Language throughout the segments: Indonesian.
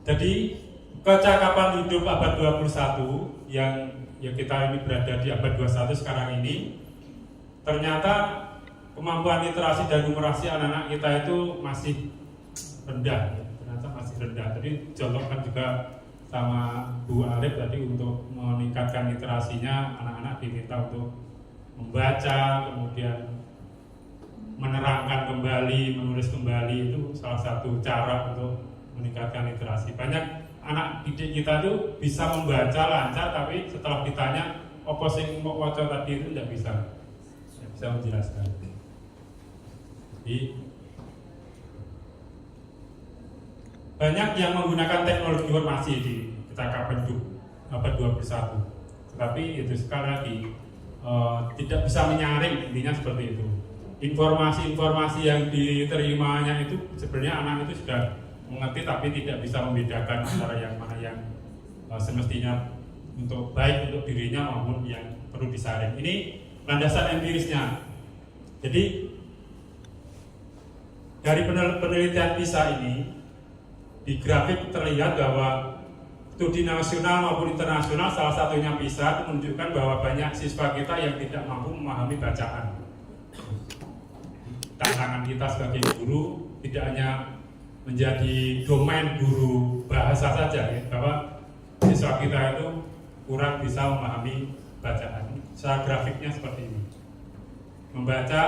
Jadi kecakapan hidup abad 21 yang kita ini berada di abad 21 sekarang ini, ternyata kemampuan literasi dan numerasi anak-anak kita itu masih rendah, ternyata masih rendah. Jadi contohkan juga sama Bu Alif tadi, untuk meningkatkan literasinya anak-anak diminta untuk membaca, kemudian menerangkan kembali, menulis kembali, itu salah satu cara untuk meningkatkan literasi. Banyak anak didik kita tuh bisa membaca lancar, tapi setelah ditanya apa sing mau waca tadi itu tidak bisa menjelaskan. Jadi banyak yang menggunakan teknologi informasi di kecakapan hidup abad 21, tetapi itu sekali lagi tidak bisa menyaring, intinya seperti itu. Informasi-informasi yang diterimanya itu sebenarnya anak itu sudah mengerti, tapi tidak bisa membedakan antara yang mana yang semestinya untuk baik untuk dirinya maupun yang perlu disaring. Ini landasan empirisnya. Jadi dari penelitian PISA ini, di grafik terlihat bahwa studi nasional maupun internasional, salah satunya PISA, menunjukkan bahwa banyak siswa kita yang tidak mampu memahami bacaan. Tantangan kita sebagai guru tidak hanya menjadi domain guru bahasa saja, ya, bahwa siswa kita itu kurang bisa memahami bacaan. Secara grafiknya seperti ini. Membaca,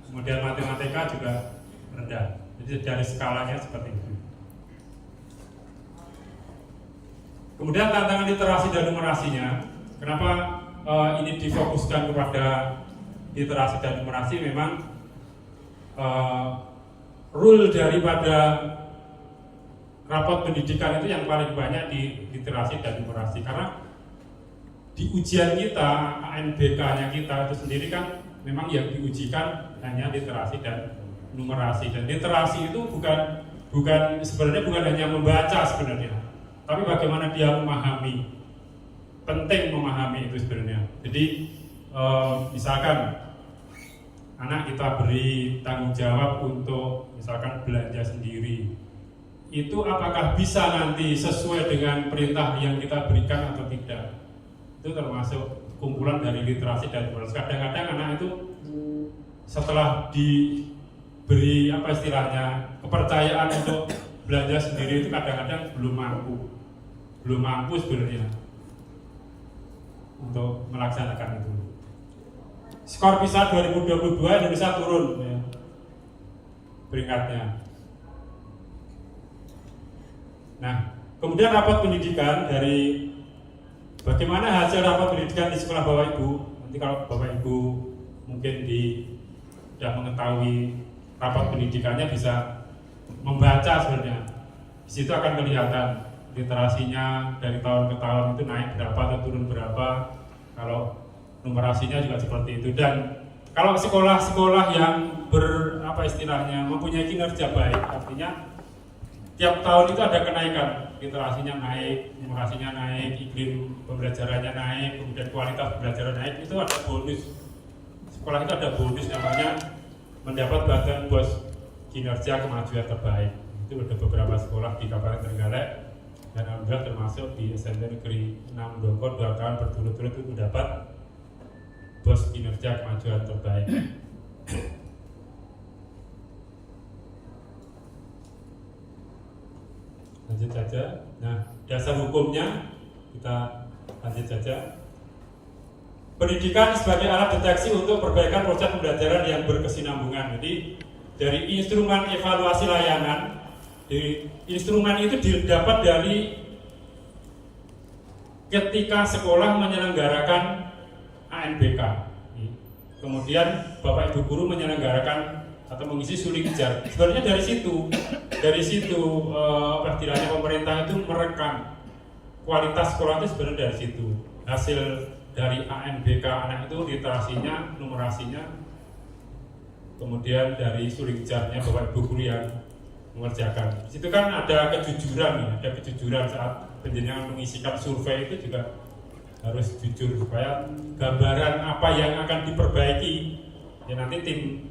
kemudian matematika juga rendah. Jadi dari skalanya seperti itu. Kemudian tantangan literasi dan numerasinya, kenapa ini difokuskan kepada literasi dan numerasi? Memang rule daripada rapot pendidikan itu yang paling banyak di literasi dan numerasi, karena di ujian kita, ANBK-nya kita itu sendiri kan memang yang diujikan hanya literasi dan numerasi. Dan literasi itu bukan sebenarnya bukan hanya membaca sebenarnya, tapi bagaimana dia memahami. Penting memahami itu sebenarnya. Jadi misalkan anak kita beri tanggung jawab untuk misalkan belanja sendiri, itu apakah bisa nanti sesuai dengan perintah yang kita berikan atau tidak? Itu termasuk kumpulan dari literasi dan numerasi. Kadang-kadang anak itu setelah diberi apa istilahnya kepercayaan untuk belanja sendiri, itu kadang-kadang belum mampu sebenarnya untuk melaksanakan itu. Skor PISA 2022 Indonesia turun ya, peringkatnya. Nah, kemudian rapot pendidikan, dari bagaimana hasil rapot pendidikan di sekolah Bapak Ibu. Nanti kalau Bapak Ibu mungkin sudah mengetahui rapot pendidikannya, bisa membaca sebenarnya. Di situ akan kelihatan literasinya dari tahun ke tahun itu naik berapa atau turun berapa. Kalau numerasinya juga seperti itu. Dan kalau sekolah-sekolah yang mempunyai kinerja baik, artinya tiap tahun itu ada kenaikan, literasinya naik, numerasinya naik, iklim pembelajarannya naik, kemudian kualitas pembelajaran naik, itu ada bonus. Sekolah itu ada bonus namanya mendapat bagian bos kinerja kemajuan terbaik. Itu ada beberapa sekolah di Kabupaten Trenggalek, dan alhamdulillah termasuk di SMP Negeri 6 Dongkor 2 tahun berturut-turut itu mendapat bos kinerja kemajuan terbaik. Lanjut saja. Nah, dasar hukumnya kita lanjut saja. Pendidikan sebagai alat deteksi untuk perbaikan proses pembelajaran yang berkesinambungan. Jadi dari instrumen evaluasi layanan, instrumen itu didapat dari ketika sekolah menyelenggarakan ANBK. Kemudian Bapak Ibu guru menyelenggarakan atau mengisi suling jar. Sebenarnya dari situ istilahnya pemerintah itu merekam kualitas sekolah itu sebenarnya dari situ. Hasil dari ANBK anak itu literasinya, numerasinya, kemudian dari suling jarnya Bapak Ibu guru yang mengerjakan. Di situ kan ada kejujuran saat penjenengan mengisikan survei itu juga harus jujur supaya gambaran apa yang akan diperbaiki. Ya nanti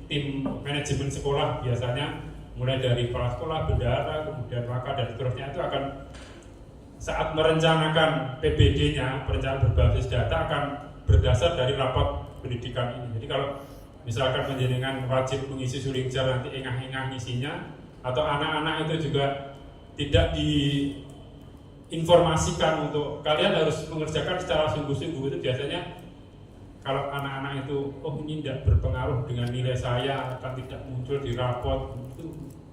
tim manajemen sekolah biasanya mulai dari kepala sekolah, bendahara, kemudian wakil dan seterusnya itu akan saat merencanakan PBD-nya, perencanaan berbasis data akan berdasar dari rapot pendidikan ini. Jadi kalau misalkan penjenengan wajib mengisi sulingjar nanti engah-engah isinya, atau anak-anak itu juga tidak diinformasikan untuk kalian harus mengerjakan secara sungguh-sungguh, itu biasanya kalau anak-anak itu ini tidak berpengaruh dengan nilai saya, akan tidak muncul di rapot, itu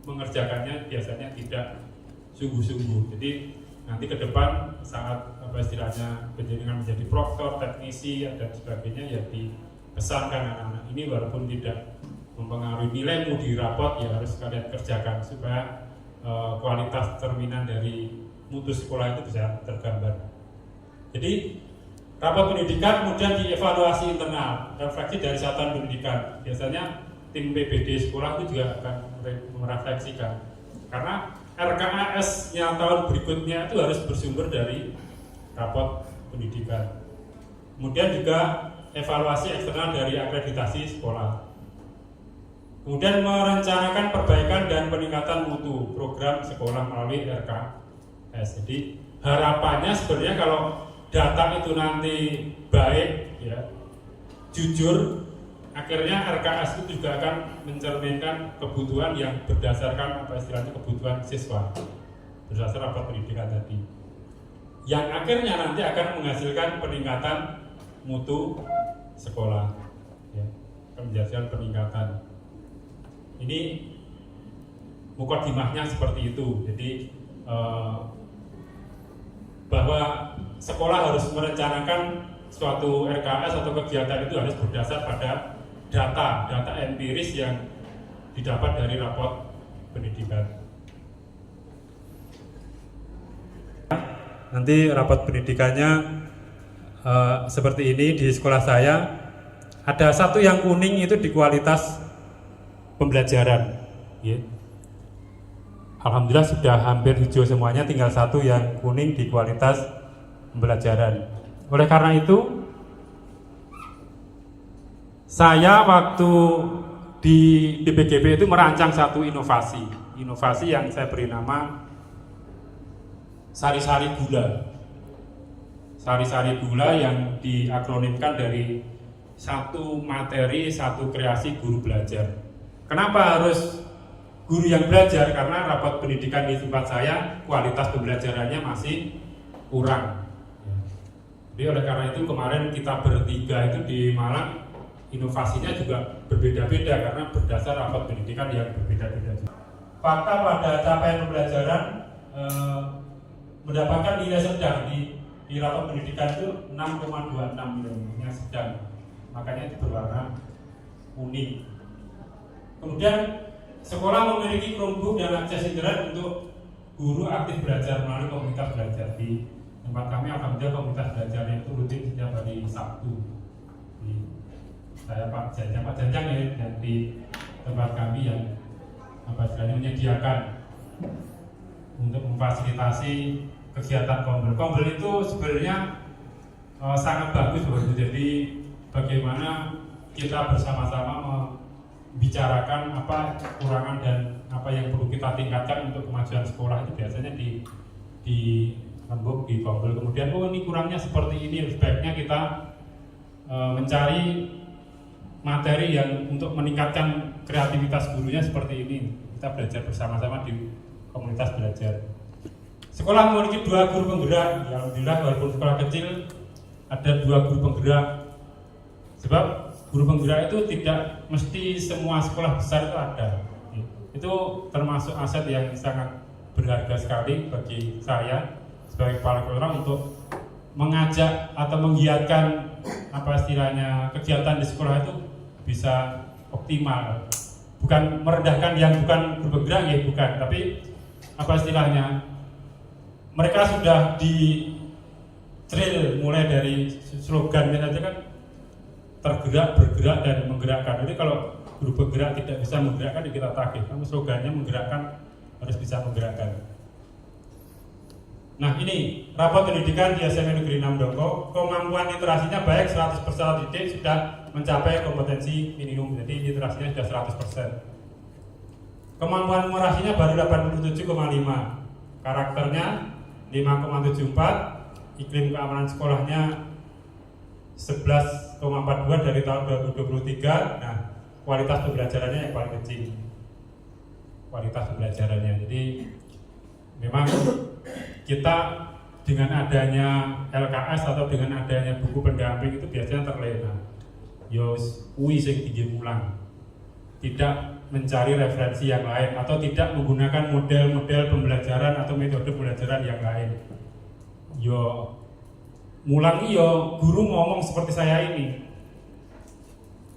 mengerjakannya biasanya tidak sungguh-sungguh. Jadi nanti ke depan saat istilahnya penjenengan menjadi proktor, teknisi dan sebagainya, ya dipesankan anak-anak ini walaupun tidak mempengaruhi nilaimu di rapot, ya harus kalian kerjakan supaya kualitas cerminan dari mutu sekolah itu bisa tergambar. Jadi rapot pendidikan kemudian dievaluasi internal, refleksi dari satuan pendidikan. Biasanya tim PBD sekolah itu juga akan merefleksikan, karena RKAS-nya tahun berikutnya itu harus bersumber dari rapot pendidikan. Kemudian juga evaluasi eksternal dari akreditasi sekolah. Kemudian merencanakan perbaikan dan peningkatan mutu program sekolah melalui RKAS. Jadi harapannya sebenarnya kalau data itu nanti baik, ya, jujur, akhirnya RKAS itu juga akan mencerminkan kebutuhan yang berdasarkan istilahnya kebutuhan siswa berdasar rapot pendidikan tadi, yang akhirnya nanti akan menghasilkan peningkatan mutu sekolah, ya, akan menghasilkan peningkatan. Ini mukadimahnya seperti itu. Jadi bahwa sekolah harus merencanakan suatu RKS atau kegiatan itu harus berdasar pada data empiris yang didapat dari rapot pendidikan. Nanti rapot pendidikannya seperti ini di sekolah saya. Ada satu yang kuning itu di kualitas pembelajaran, ya. Alhamdulillah sudah hampir hijau semuanya, tinggal satu yang kuning di kualitas pembelajaran. Oleh karena itu, saya waktu di BPGB itu merancang satu inovasi yang saya beri nama sari-sari gula. Sari-sari gula yang diakronimkan dari satu materi, satu kreasi guru belajar. Kenapa harus guru yang belajar? Karena rapot pendidikan di tempat saya kualitas pembelajarannya masih kurang. Jadi oleh karena itu kemarin kita bertiga itu di Malang inovasinya juga berbeda-beda karena berdasar rapot pendidikan yang berbeda-beda. Fakta pada capaian pembelajaran mendapatkan nilai sedang di rapot pendidikan itu 6,26 nilainya sedang, makanya itu berwarna kuning. Kemudian sekolah memiliki Chromebook dan akses internet untuk guru aktif belajar melalui komunitas belajar. Di tempat kami alhamdulillah komunitas belajarnya itu rutin setiap hari Sabtu. Saya Pak Janjang ya, dan di tempat kami yang istilahnya menyediakan untuk memfasilitasi kegiatan kombel. Kombel itu sebenarnya sangat bagus, jadi bagaimana kita bersama-sama membicarakan apa kekurangan dan apa yang perlu kita tingkatkan untuk kemajuan sekolah itu biasanya di lembuk, di kombel. Kemudian ini kurangnya seperti ini, sebaiknya kita mencari materi yang untuk meningkatkan kreativitas gurunya seperti ini. Kita belajar bersama-sama di komunitas belajar. Sekolah memiliki 2 guru penggerak. Ya, alhamdulillah walaupun sekolah kecil ada 2 guru penggerak. Sebab guru penggerak itu tidak mesti semua sekolah besar itu ada. Itu termasuk aset yang sangat berharga sekali bagi saya sebagai kepala kelompok untuk mengajak atau menggiatkan istilahnya kegiatan di sekolah itu bisa optimal. Bukan merendahkan yang bukan guru penggerak, ya bukan, tapi istilahnya mereka sudah di drill mulai dari slogannya saja kan, tergerak, bergerak, dan menggerakkan. Jadi kalau guru penggerak tidak bisa menggerakkan, ya kita tagih. Kamu slogannya menggerakkan, harus bisa menggerakkan. Nah ini rapot pendidikan di SMA Negeri 6 Dongko, kemampuan literasinya baik 100% didik sudah mencapai kompetensi minimum, jadi literasinya sudah 100%. Kemampuan numerasinya baru 87,5, karakternya 5,74, iklim keamanan sekolahnya 11,42 dari tahun 2023. Nah, kualitas pembelajarannya yang paling kecil, kualitas pembelajarannya. Jadi memang kita dengan adanya LKS atau dengan adanya buku pendamping itu biasanya terlena. Yos UI sing tinggi mulang, tidak mencari referensi yang lain atau tidak menggunakan model-model pembelajaran atau metode pembelajaran yang lain. Yo mulang yo guru ngomong seperti saya ini.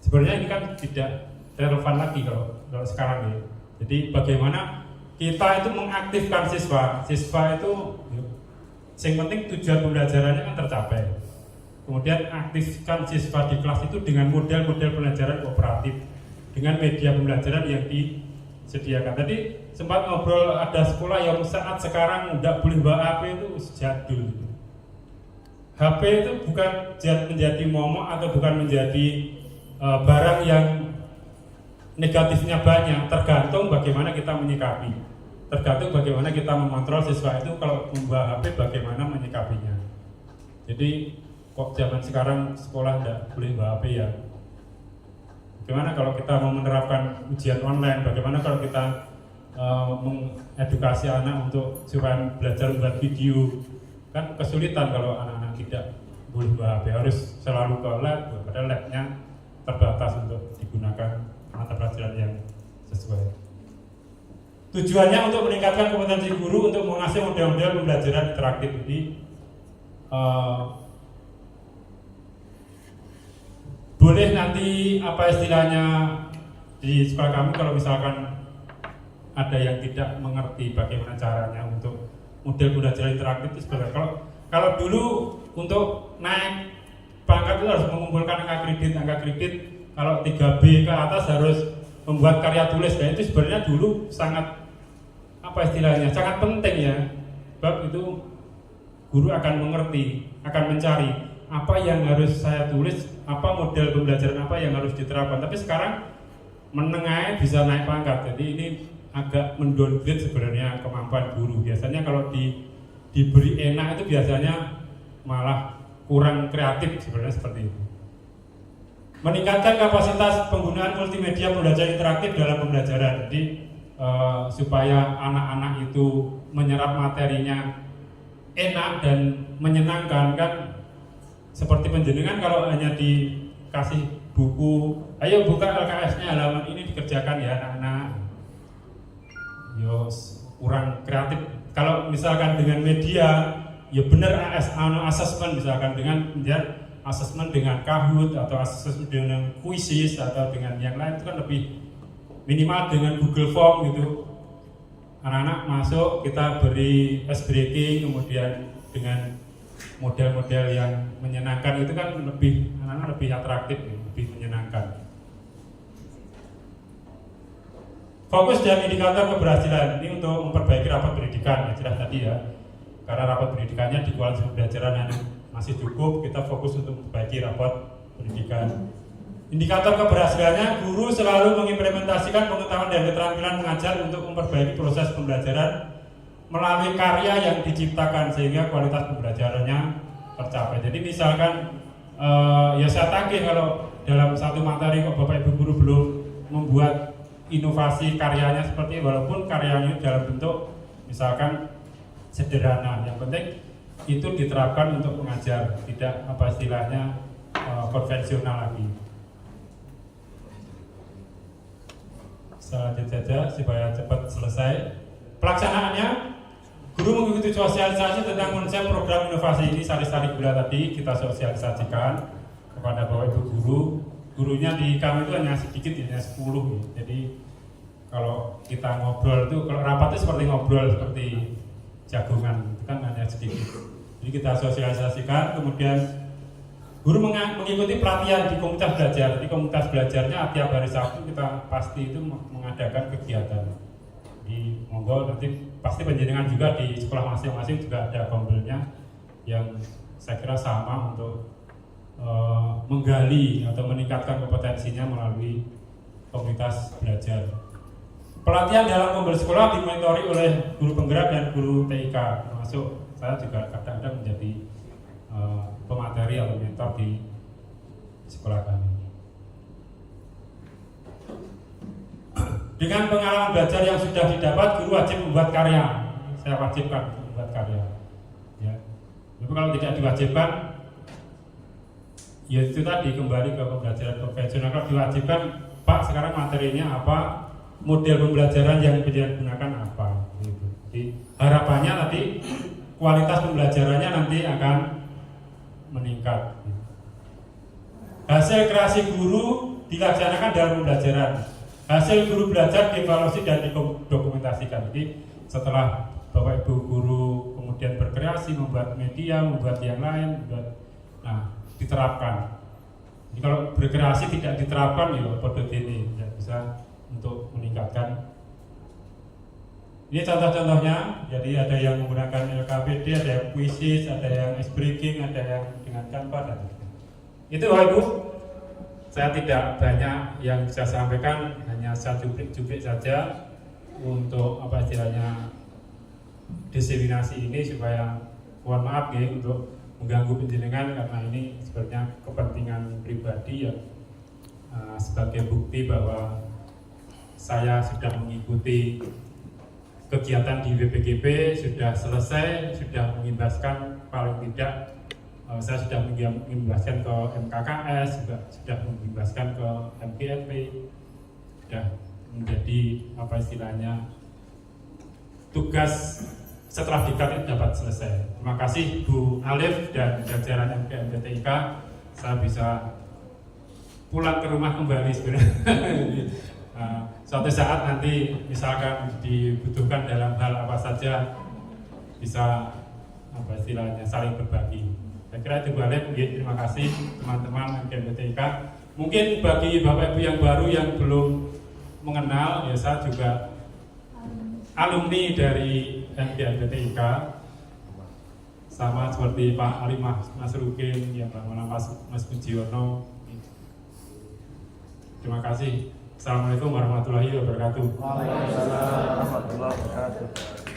Sebenarnya ini kan tidak relevan lagi kalau sekarang ya. Jadi bagaimana kita itu mengaktifkan siswa itu yang penting tujuan pembelajarannya kan tercapai. Kemudian aktifkan siswa di kelas itu dengan model-model pembelajaran kooperatif, dengan media pembelajaran yang disediakan. Tadi sempat ngobrol ada sekolah yang saat sekarang nggak boleh bawa HP itu jadul. HP itu bukan menjadi momok atau bukan menjadi barang yang negatifnya banyak, tergantung bagaimana kita menyikapi, tergantung bagaimana kita mengontrol siswa itu kalau membawa HP bagaimana menyikapinya. Jadi kok zaman sekarang sekolah nggak boleh bawa HP ya? Bagaimana kalau kita mau menerapkan ujian online? Bagaimana kalau kita mengedukasi anak untuk supaya belajar membuat video? Kan kesulitan kalau anak-anak tidak boleh bawa HP, harus selalu ke lab, padahal labnya terbatas untuk digunakan mata pelajaran yang sesuai. Tujuannya untuk meningkatkan kompetensi guru untuk mengasih model-model pembelajaran interaktif. Jadi boleh nanti apa istilahnya di sekolah kami kalau misalkan ada yang tidak mengerti bagaimana caranya untuk model pembelajaran interaktif itu sebenarnya kalau dulu untuk naik pangkat itu harus mengumpulkan angka kredit, kalau 3B ke atas harus membuat karya tulis. Dan itu sebenarnya dulu sangat apa istilahnya sangat penting ya, sebab itu guru akan mengerti, akan mencari apa yang harus saya tulis, apa model pembelajaran apa yang harus diterapkan. Tapi sekarang menengahnya bisa naik pangkat, jadi ini agak mendowngrade sebenarnya kemampuan guru. Biasanya kalau diberi enak itu biasanya malah kurang kreatif sebenarnya seperti itu. Meningkatkan kapasitas penggunaan multimedia pembelajaran interaktif dalam pembelajaran. Jadi supaya anak-anak itu menyerap materinya enak dan menyenangkan. Kan seperti penjenengan kalau hanya dikasih buku, ayo buka LKS-nya halaman ini dikerjakan ya anak-anak, yo kurang kreatif. Kalau misalkan dengan media, ya benar asesmen misalkan dengan asesmen dengan Kahoot atau asesmen dengan Quizzes atau dengan yang lain itu kan lebih minimal dengan Google Form gitu. Anak-anak masuk, kita beri ice breaking, kemudian dengan model-model yang menyenangkan itu kan anak-anak lebih atraktif, lebih menyenangkan. Fokus dan indikator keberhasilan ini untuk memperbaiki rapat pendidikan, ya jelas tadi ya. Karena rapat pendidikannya di kualitas pembelajaran yang masih cukup, kita fokus untuk memperbaiki rapat pendidikan. Indikator keberhasilannya, guru selalu mengimplementasikan pengetahuan dan keterampilan mengajar untuk memperbaiki proses pembelajaran melalui karya yang diciptakan sehingga kualitas pembelajarannya tercapai. Jadi misalkan ya saya tagih kalau dalam satu materi kok Bapak Ibu guru belum membuat inovasi karyanya seperti walaupun karyanya dalam bentuk misalkan sederhana, yang penting itu diterapkan untuk mengajar, tidak apa istilahnya konvensional lagi. Selanjutnya saja supaya cepat selesai. Pelaksanaannya, guru mengikuti sosialisasi tentang konsep program inovasi ini sari-sari gula tadi kita sosialisasikan kepada Bapak Ibu guru. Gurunya di kami itu hanya sedikit, hanya 10. Jadi kalau kita ngobrol itu, kalau rapat itu seperti ngobrol, seperti jagungan, itu kan hanya sedikit. Jadi kita sosialisasikan, kemudian guru mengikuti pelatihan di komunitas belajar. Di komunitas belajarnya tiap hari Sabtu kita pasti itu mengadakan kegiatan. Di monggo nanti pasti penjenengan juga di sekolah masing-masing juga ada gombelnya yang saya kira sama untuk menggali atau meningkatkan kompetensinya melalui komunitas belajar. Pelatihan dalam pembelajaran sekolah dimentori oleh guru penggerak dan guru TIK, termasuk saya juga kadang-kadang menjadi pemateri atau mentor di sekolah kami. Dengan pengalaman belajar yang sudah didapat, guru wajib membuat karya. Saya wajibkan untuk membuat karya. Ya. Tapi kalau tidak diwajibkan, ya itu tadi kembali ke pembelajaran konvensional. Kalau diwajibkan, Pak sekarang materinya apa, model pembelajaran yang digunakan apa. Gitu. Jadi harapannya tadi kualitas pembelajarannya nanti akan meningkat. Hasil kreasi guru dilaksanakan dalam pembelajaran. Hasil guru belajar dievaluasi dan didokumentasikan. Jadi setelah Bapak Ibu guru kemudian berkreasi, membuat media, membuat yang lain, diterapkan. Jadi kalau berkreasi tidak diterapkan, ya podo ini tidak bisa untuk meningkatkan. Ini contoh-contohnya. Jadi ada yang menggunakan LKPD, ada yang Quizzes, ada yang X-Breaking, ada yang dengan Canva dan itu Bapak Ibu. Saya tidak banyak yang bisa sampaikan, hanya saya cuplik saja untuk apa istilahnya diseminasi ini supaya mohon maaf ya untuk mengganggu penjenengan karena ini sebenarnya kepentingan pribadi ya, sebagai bukti bahwa saya sudah mengikuti kegiatan di WPGP, sudah selesai, sudah mengimbaskan paling tidak saya sudah mengimbaskan ke MKKS, juga sudah mengimbaskan ke MGMP, sudah menjadi apa istilahnya tugas setelah diklat dapat selesai. Terima kasih Bu Alif dan jajaran MGMP TIK. Saya bisa pulang ke rumah kembali sebenarnya. Suatu saat nanti misalkan dibutuhkan dalam hal apa saja bisa apa istilahnya saling berbagi. Saya kira itu balik. Terima kasih teman-teman MGMP TIK. Mungkin bagi Bapak Ibu yang baru yang belum mengenal, ya saya juga alumni dari MGMP TIK, sama seperti Pak Ali Mas Rukin, yang bernama Mas Pujiono. Terima kasih. Assalamualaikum warahmatullahi wabarakatuh. Waalaikumsalam warahmatullahi wabarakatuh.